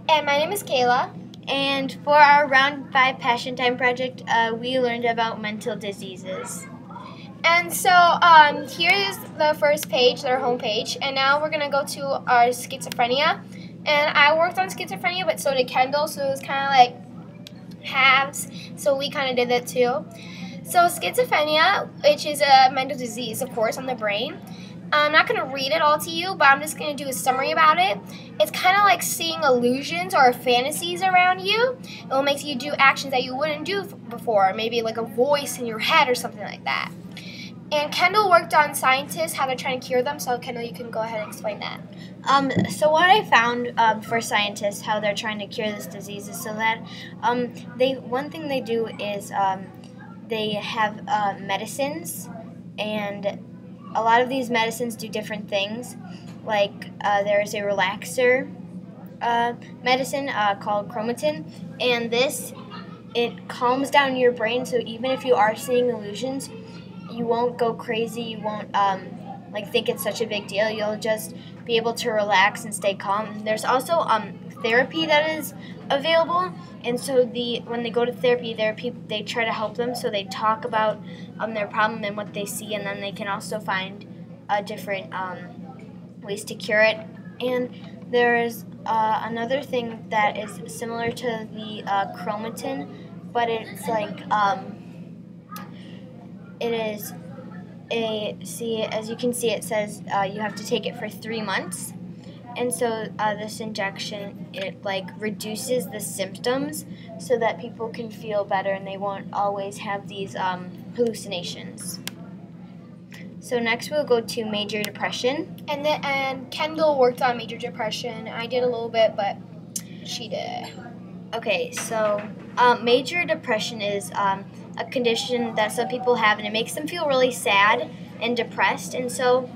And my name is Kaela. And for our Round 5 Passion Time project, we learned about mental diseases. And so here is the first page, their homepage. And now we're going to go to our schizophrenia. And I worked on schizophrenia, but so did Kendall. So it was kind of like halves. So we kind of did that too. So schizophrenia, which is a mental disease, of course, on the brain. I'm not going to read it all to you, but I'm just going to do a summary about it. It's kind of like seeing illusions or fantasies around you. It will make you do actions that you wouldn't do before, maybe like a voice in your head or something like that. And Kendall worked on scientists, how they're trying to cure them. So Kendall, you can go ahead and explain that. So what I found for scientists, how they're trying to cure this disease is so that one thing they do is they have medicines, and a lot of these medicines do different things. Like there's a relaxer medicine called chromatin, and it calms down your brain. So even if you are seeing illusions, you won't go crazy. You won't think it's such a big deal. You'll just be able to relax and stay calm. There's also therapy that is available, and so when they go to therapy, they try to help them. So they talk about their problem and what they see, and then they can also find different ways to cure it. And there's another thing that is similar to the chromatin, but it's like it is as you can see, it says you have to take it for 3 months. And so this injection, it reduces the symptoms so that people can feel better and they won't always have these hallucinations. So next we'll go to major depression. And Kendall worked on major depression. I did a little bit, but she did. Okay, so major depression is a condition that some people have, and it makes them feel really sad and depressed. And so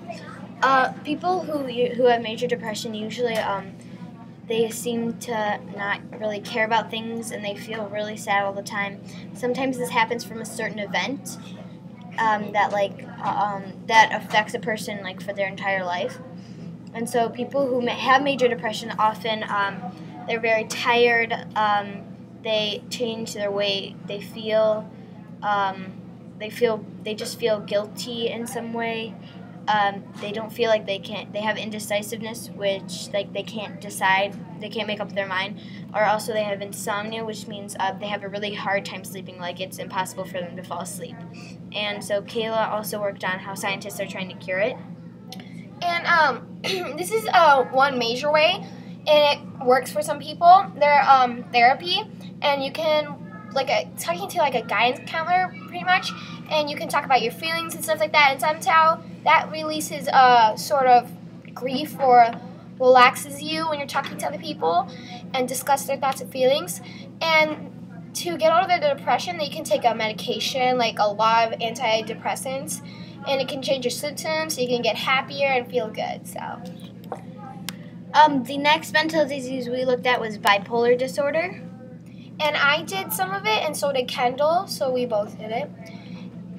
people who have major depression usually they seem to not really care about things, and they feel really sad all the time. Sometimes this happens from a certain event that affects a person for their entire life. And so people who have major depression often they're very tired. They change their way they feel. They just feel guilty in some way. They don't feel like they have indecisiveness, which they can't decide, they can't make up their mind. Or also they have insomnia, which means they have a really hard time sleeping, it's impossible for them to fall asleep. And so Kaela also worked on how scientists are trying to cure it. And this is one major way, and it works for some people. They're therapy, and you can talking to a guidance counselor pretty much, and you can talk about your feelings and stuff like that, and somehow that releases sort of grief or relaxes you when you're talking to other people and discuss their thoughts and feelings. And to get out of the depression, they can take a medication, a lot of antidepressants, and it can change your symptoms so you can get happier and feel good. So the next mental disease we looked at was bipolar disorder. And I did some of it, and so did Kendall, so we both did it.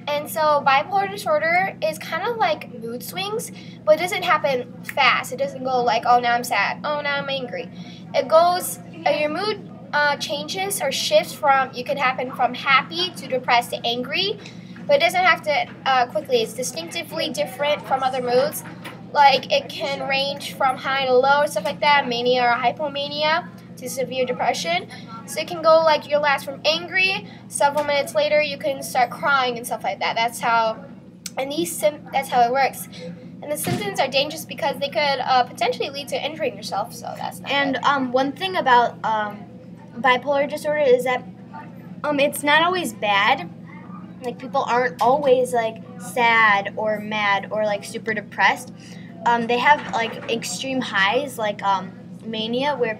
And so bipolar disorder is kind of like mood swings, but it doesn't happen fast. It doesn't go oh, now I'm sad, oh, now I'm angry. It goes, your mood changes or shifts you can happen from happy to depressed to angry, but it doesn't have to quickly. It's distinctively different from other moods. It can range from high to low, stuff like that, mania or hypomania, to severe depression. So it can go you'll last from angry, several minutes later you can start crying and stuff like that. That's how it works. And the symptoms are dangerous because they could potentially lead to injuring yourself. So that's not good. One thing about bipolar disorder is that it's not always bad. People aren't always sad or mad or super depressed. They have extreme highs mania, where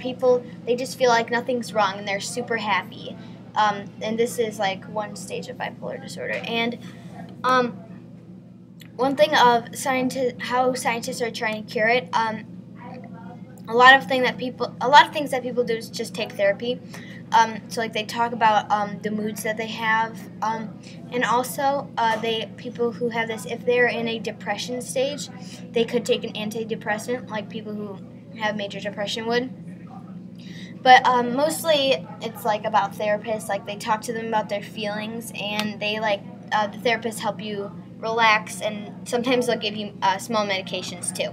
they just feel like nothing's wrong and they're super happy. And this is one stage of bipolar disorder. And one thing of how scientists are trying to cure it, a lot of things that people do is just take therapy. So they talk about the moods that they have, and also people who have this, if they're in a depression stage, they could take an antidepressant like people who have major depression would. But mostly it's like about therapists. Like they talk to them about their feelings, and they the therapists help you relax, and sometimes they'll give you small medications too.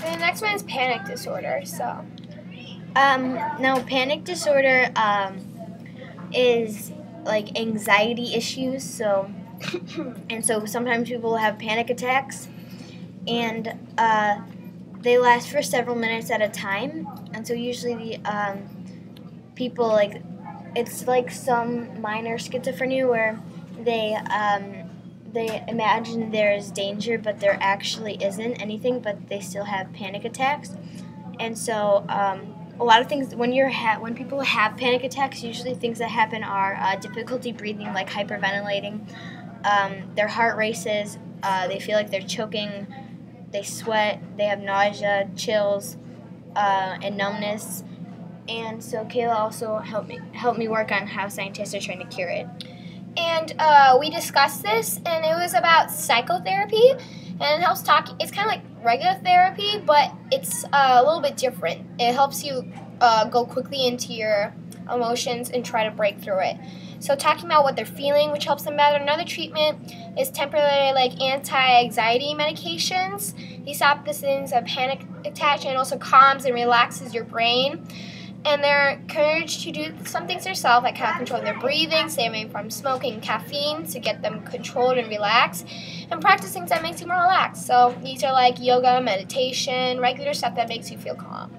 And the next one is panic disorder. So Now panic disorder is like anxiety issues. So and so sometimes people have panic attacks, and they last for several minutes at a time. And so usually people it's like some minor schizophrenia where they imagine there's danger, but there actually isn't anything, but they still have panic attacks. And so a lot of things when people have panic attacks, usually things that happen are difficulty breathing, like hyperventilating. Their heart races. They feel like they're choking. They sweat. They have nausea, chills, and numbness. And so Kaela also helped me work on how scientists are trying to cure it. And we discussed this, and it was about psychotherapy, and it helps talk. It's kind of like regular therapy, but it's a little bit different. It helps you go quickly into your emotions and try to break through it. So talking about what they're feeling, which helps them better. Another treatment is temporary anti-anxiety medications. These stop the symptoms of panic attacks and also calms and relaxes your brain. And they're encouraged to do some things yourself, like how controlling their breathing, stay away from smoking and caffeine to get them controlled and relaxed, and practice things that makes you more relaxed. So these are like yoga, meditation, regular stuff that makes you feel calm.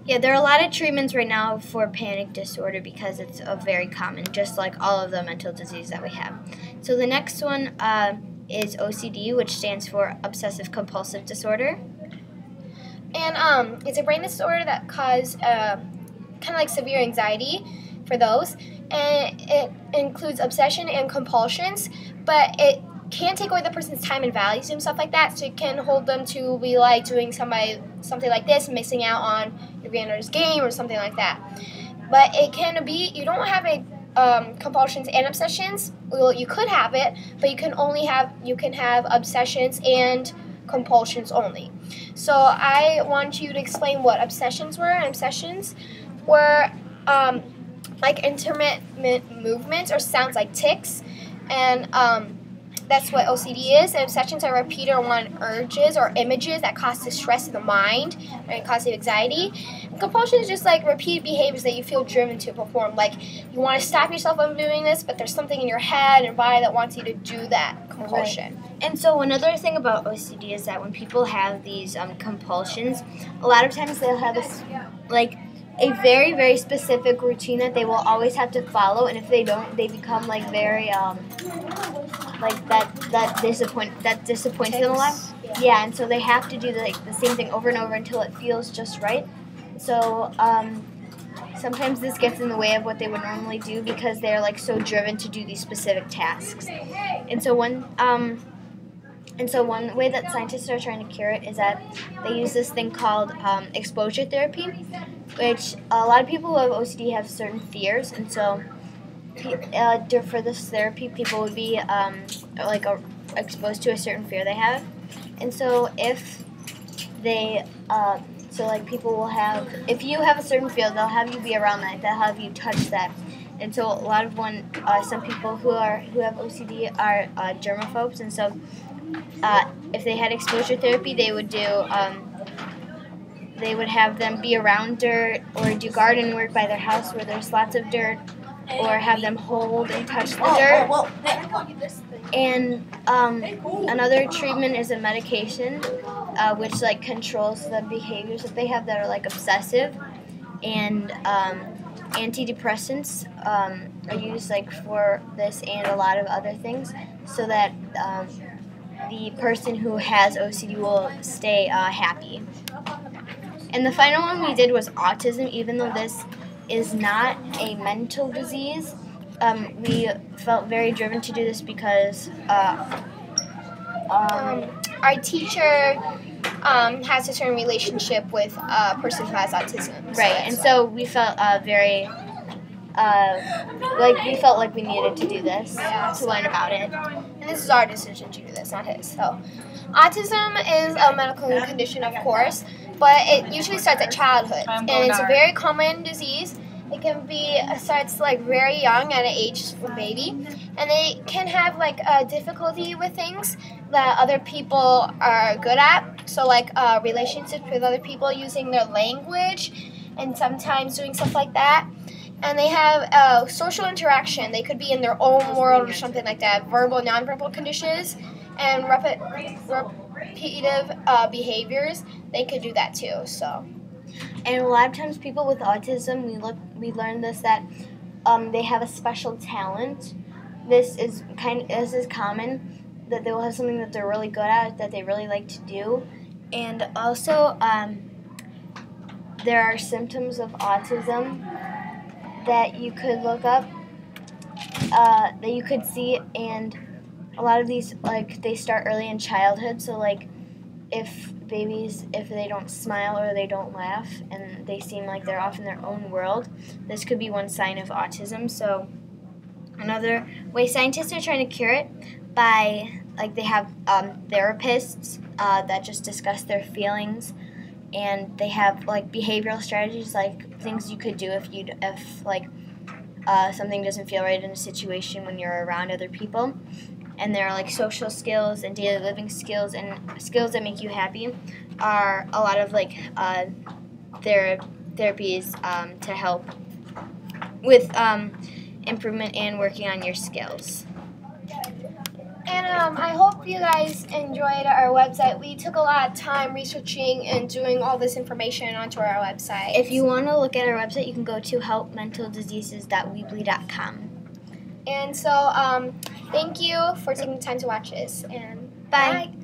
Yeah, there are a lot of treatments right now for panic disorder because it's very common, just like all of the mental disease that we have. So the next one is OCD, which stands for obsessive compulsive disorder. And it's a brain disorder that causes kind of like severe anxiety for those, and it includes obsession and compulsions, but it can take away the person's time and values and stuff like that, so it can hold them to be like doing something like this, missing out on your granddaughter's game or something like that. But it can be, you don't have a compulsions and obsessions. Well, you could have it, but you can have obsessions and compulsions only. So I want you to explain what obsessions were. And obsessions were like intermittent movements or sounds like ticks, and that's what OCD is. And obsessions are repeated or one urges or images that cause distress in the mind and cause anxiety. And compulsion is just like repeated behaviors that you feel driven to perform. Like you want to stop yourself from doing this, but there's something in your head and body that wants you to do that compulsion. Right. And so another thing about OCD is that when people have these compulsions, a lot of times they'll have a very, very specific routine that they will always have to follow, and if they don't, they become very that disappoints them a lot. Yeah, and so they have to do the same thing over and over until it feels just right. So sometimes this gets in the way of what they would normally do because they're so driven to do these specific tasks. And so one way that scientists are trying to cure it is that they use this thing called exposure therapy, which a lot of people who have OCD have certain fears, and so for this therapy, people would be exposed to a certain fear they have, and so if they people will have, if you have a certain fear, they'll have you be around that, they'll have you touch that. And so a lot of some people who have OCD are germaphobes, and so if they had exposure therapy, they would have them be around dirt or do garden work by their house where there's lots of dirt, or have them hold and touch the dirt. And another treatment is a medication which controls the behaviors that they have that are obsessive, and antidepressants are used for this and a lot of other things, so that the person who has OCD will stay happy. And the final one we did was autism. Even though this is not a mental disease, we felt very driven to do this because our teacher has a certain relationship with a person who has autism. Right, and so we felt very we needed to do this to learn about it. And this is our decision to do this, not his. So Autism is a medical condition, of course, but it usually starts at childhood, and it's a very common disease. It can be starts like very young at an age of baby, and they can have like difficulty with things that other people are good at. So like relationships with other people, using their language, and sometimes doing stuff like that. And they have social interaction. They could be in their own world or something like that. Verbal, nonverbal conditions, and repetitive behaviors. They could do that too. So. And a lot of times, people with autism, we learn this that they have a special talent. This is common, that they will have something that they're really good at, that they really like to do, and also there are symptoms of autism that you could look up, that you could see, and a lot of these, like, they start early in childhood. So like if babies, if they don't smile or they don't laugh and they seem like they're off in their own world, this could be one sign of autism. So another way scientists are trying to cure it, by like they have therapists that just discuss their feelings, and they have like behavioral strategies, like things you could do if something doesn't feel right in a situation when you're around other people. And there are like social skills and daily living skills and skills that make you happy, are a lot of like therapies to help with improvement and working on your skills. And I hope you guys enjoyed our website. We took a lot of time researching and doing all this information onto our website. If you want to look at our website, you can go to helpmentaldiseases.weebly.com. And so, thank you for taking the time to watch this. And Bye. Bye.